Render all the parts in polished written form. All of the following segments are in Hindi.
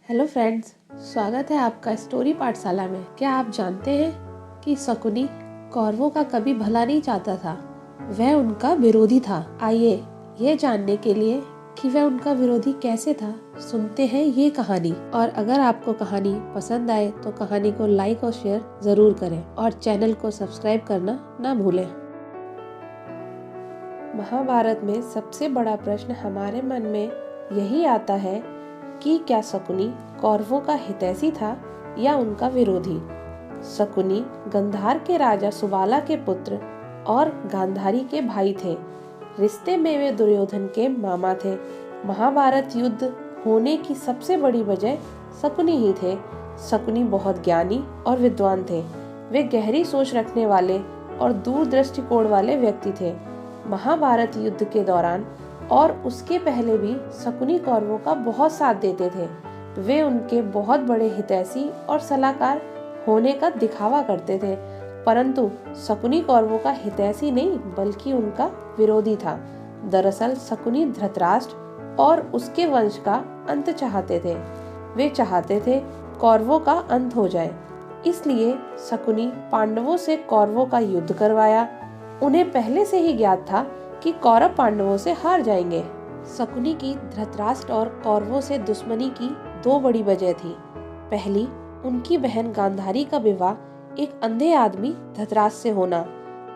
हेलो फ्रेंड्स, स्वागत है आपका स्टोरी पाठशाला में। क्या आप जानते हैं कि शकुनी कौरवों का कभी भला नहीं चाहता था, वह उनका विरोधी था। आइए ये जानने के लिए कि वह उनका विरोधी कैसे था, सुनते हैं ये कहानी। और अगर आपको कहानी पसंद आए तो कहानी को लाइक और शेयर जरूर करें और चैनल को सब्सक्राइब करना ना भूलें। महाभारत में सबसे बड़ा प्रश्न हमारे मन में यही आता है कि क्या शकुनी कौरवों का हितैषी था या उनका विरोधी। शकुनी गांधार के राजा सुबाला के पुत्र और गांधारी के भाई थे। रिश्ते में वे दुर्योधन के मामा थे। महाभारत युद्ध होने की सबसे बड़ी वजह शकुनी ही थे। शकुनी बहुत ज्ञानी और विद्वान थे। वे गहरी सोच रखने वाले और दूर दृष्टिकोण वाले व्यक्ति थे। महाभारत युद्ध के दौरान और उसके पहले भी शकुनी कौरवों का बहुत साथ देते थे। वे उनके बहुत बड़े हितैषी और सलाहकार होने का दिखावा करते थे, परंतु शकुनी कौरवों का हितैषी नहीं बल्कि उनका विरोधी था। दरअसल शकुनी धृतराष्ट्र और उसके वंश का अंत चाहते थे। वे चाहते थे कौरवों का अंत हो जाए, इसलिए शकुनी पांडवों से कौरवों का युद्ध करवाया। उन्हें पहले से ही ज्ञात था कि कौरव पांडवों से हार जाएंगे। शकुनी की धृतराष्ट्र और कौरवों से दुश्मनी की दो बड़ी वजह थी। पहली, उनकी बहन गांधारी का विवाह एक अंधे आदमी धृतराष्ट्र से होना।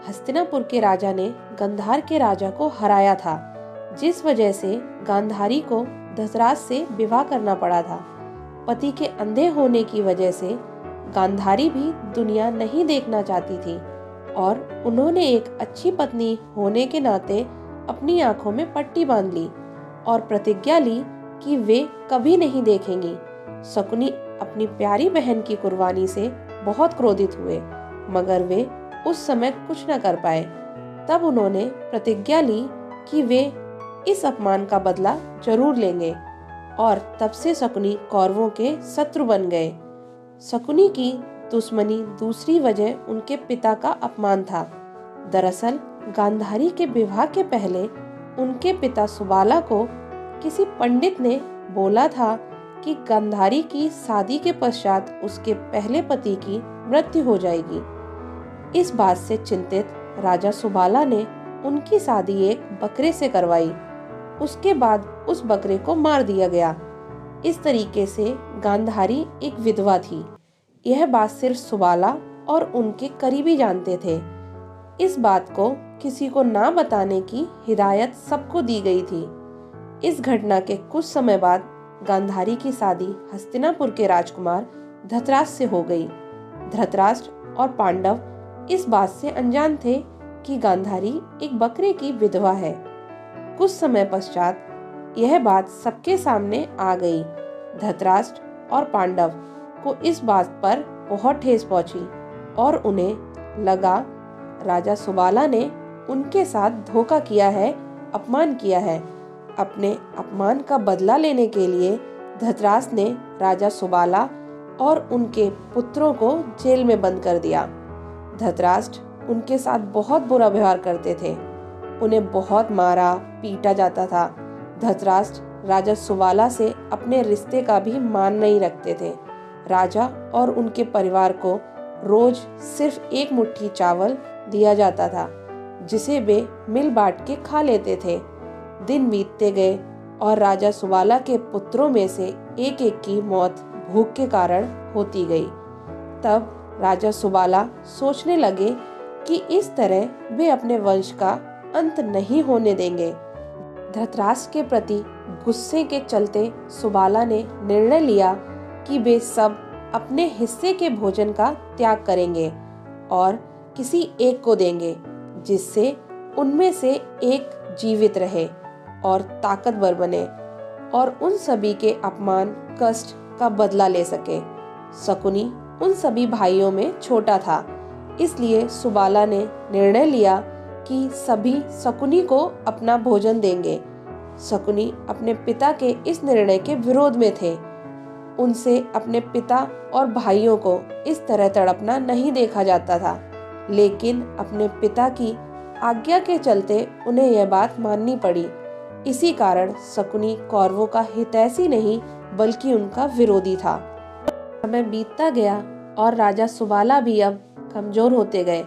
हस्तिनापुर के राजा ने गांधार के राजा को हराया था, जिस वजह से गांधारी को धृतराष्ट्र से विवाह करना पड़ा था। पति के अंधे होने की वजह से गांधारी भी दुनिया नहीं देखना चाहती थी और उन्होंने एक अच्छी पत्नी होने के नाते अपनी आंखों में पट्टी बांध ली और प्रतिज्ञा ली कि वे कभी नहीं देखेंगी। शकुनी अपनी प्यारी बहन की कुर्बानी से बहुत क्रोधित हुए, मगर वे उस समय कुछ न कर पाए। तब उन्होंने प्रतिज्ञा ली कि वे इस अपमान का बदला जरूर लेंगे और तब से शकुनी कौरवों के शत्रु बन गए। शकुनी की दुश्मनी दूसरी वजह उनके पिता का अपमान था। दरअसल गांधारी के विवाह के पहले उनके पिता सुबाला को किसी पंडित ने बोला था कि गांधारी की शादी के पश्चात उसके पहले पति की मृत्यु हो जाएगी। इस बात से चिंतित राजा सुबाला ने उनकी शादी एक बकरे से करवाई। उसके बाद उस बकरे को मार दिया गया। इस तरीके से गांधारी एक विधवा थी। यह बात सिर्फ सुबाला और उनके करीबी जानते थे। इस बात को किसी को ना बताने की हिदायत सबको दी गई थी। इस घटना के कुछ समय बाद गांधारी की शादी हस्तिनापुर के राजकुमार धृतराष्ट्र से हो गई। धृतराष्ट्र और पांडव इस बात से अनजान थे कि गांधारी एक बकरे की विधवा है। कुछ समय पश्चात यह बात सबके सामने आ गई। धृतराष्ट्र और पांडव को इस बात पर बहुत ठेस पहुंची और उन्हें लगा राजा सुबाला ने उनके साथ धोखा किया है, अपमान किया है। अपने अपमान का बदला लेने के लिए धृतराष्ट्र ने राजा सुबाला और उनके पुत्रों को जेल में बंद कर दिया। धृतराष्ट्र उनके साथ बहुत बुरा व्यवहार करते थे। उन्हें बहुत मारा पीटा जाता था। धृतराष्ट्र राजा सुबाला से अपने रिश्ते का भी मान नहीं रखते थे। राजा और उनके परिवार को रोज सिर्फ एक मुट्ठी चावल दिया जाता था, जिसे वे मिल बांट के खा लेते थे। दिन बीतते गए और राजा सुबाला के पुत्रों में से एक एक की मौत भूख के कारण होती गई। तब राजा सुबाला सोचने लगे कि इस तरह वे अपने वंश का अंत नहीं होने देंगे। धृतराष्ट्र के प्रति गुस्से के चलते सुबाला ने निर्णय लिया कि वे सब अपने हिस्से के भोजन का त्याग करेंगे और किसी एक को देंगे, जिससे उनमें से एक जीवित रहे और ताकतवर बने और उन सभी के अपमान कष्ट का बदला ले सके। शकुनी उन सभी भाइयों में छोटा था, इसलिए सुबाला ने निर्णय लिया कि सभी शकुनी को अपना भोजन देंगे। शकुनी अपने पिता के इस निर्णय के विरोध में थे। उनसे अपने पिता और भाइयों को इस तरह तड़पना नहीं देखा जाता था, लेकिन अपने पिता की आज्ञा के चलते उन्हें यह बात माननी पड़ी। इसी कारण शकुनी कौरवों का हितैषी नहीं बल्कि उनका विरोधी था। समय बीतता गया और राजा सुबाला भी अब कमजोर होते गए।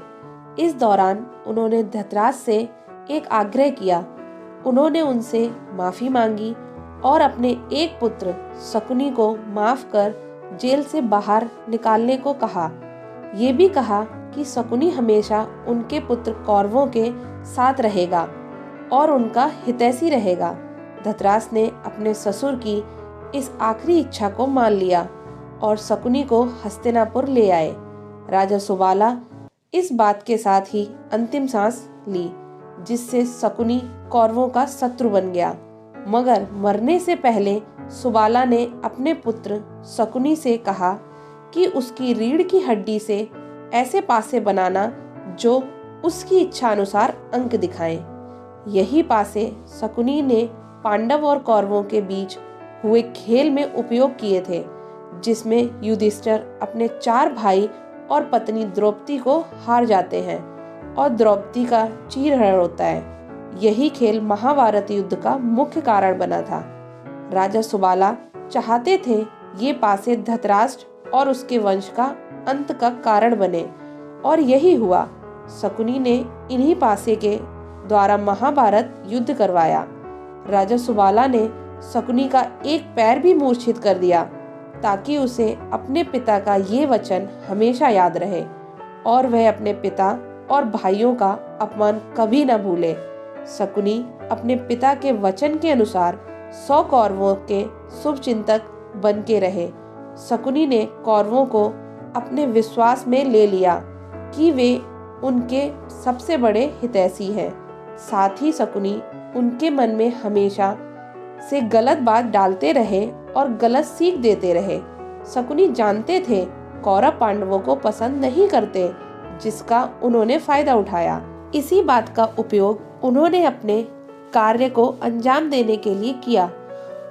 इस दौरान उन्होंने धृतराष्ट्र से एक आग्रह किया। उन्होंने उनसे माफी मांगी और अपने एक पुत्र शकुनी को माफ कर जेल से बाहर निकालने को कहा। ये भी कहा कि शकुनी हमेशा उनके पुत्र कौरवों के साथ रहेगा और उनका हितैषी रहेगा। धृतराष्ट्र ने अपने ससुर की इस आखिरी इच्छा को मान लिया और शकुनी को हस्तिनापुर ले आए। राजा सुबाला इस बात के साथ ही अंतिम सांस ली, जिससे शकुनी कौरवों का शत्रु बन गया। मगर मरने से पहले सुबाला ने अपने पुत्र शकुनी से कहा कि उसकी रीढ़ की हड्डी से ऐसे पासे बनाना जो उसकी इच्छा अनुसार अंक दिखाएं। यही पासे शकुनी ने पांडव और कौरवों के बीच हुए खेल में उपयोग किए थे, जिसमें युधिष्ठिर अपने 4 भाई और पत्नी द्रौपदी को हार जाते हैं और द्रौपदी का चीरहरण होता है। यही खेल महाभारत युद्ध का मुख्य कारण बना था। राजा सुबाला चाहते थे ये पासे धृतराष्ट्र और उसके वंश का अंत का कारण बने, और यही हुआ। शकुनी ने इन्हीं पासे के द्वारा महाभारत युद्ध करवाया। राजा सुबाला ने शकुनी का एक पैर भी मूर्छित कर दिया, ताकि उसे अपने पिता का ये वचन हमेशा याद रहे और वह अपने पिता और भाइयों का अपमान कभी न भूले। शकुनी अपने पिता के वचन के अनुसार 100 कौरवों के शुभचिंतक बन के रहे। शकुनी ने कौरवों को अपने विश्वास में ले लिया कि वे उनके सबसे बड़े हितैषी हैं। साथ ही शकुनी उनके मन में हमेशा से गलत बात डालते रहे और गलत सीख देते रहे। शकुनी जानते थे कौरव पांडवों को पसंद नहीं करते, जिसका उन्होंने फायदा उठाया। इसी बात का उपयोग उन्होंने अपने कार्य को अंजाम देने के लिए किया।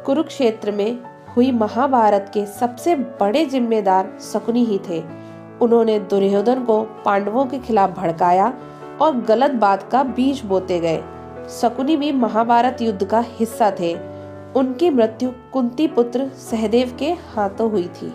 कुरुक्षेत्र में हुई महाभारत के सबसे बड़े जिम्मेदार शकुनी ही थे। उन्होंने दुर्योधन को पांडवों के खिलाफ भड़काया और गलत बात का बीज बोते गए। शकुनी भी महाभारत युद्ध का हिस्सा थे। उनकी मृत्यु कुंती पुत्र सहदेव के हाथों हुई थी।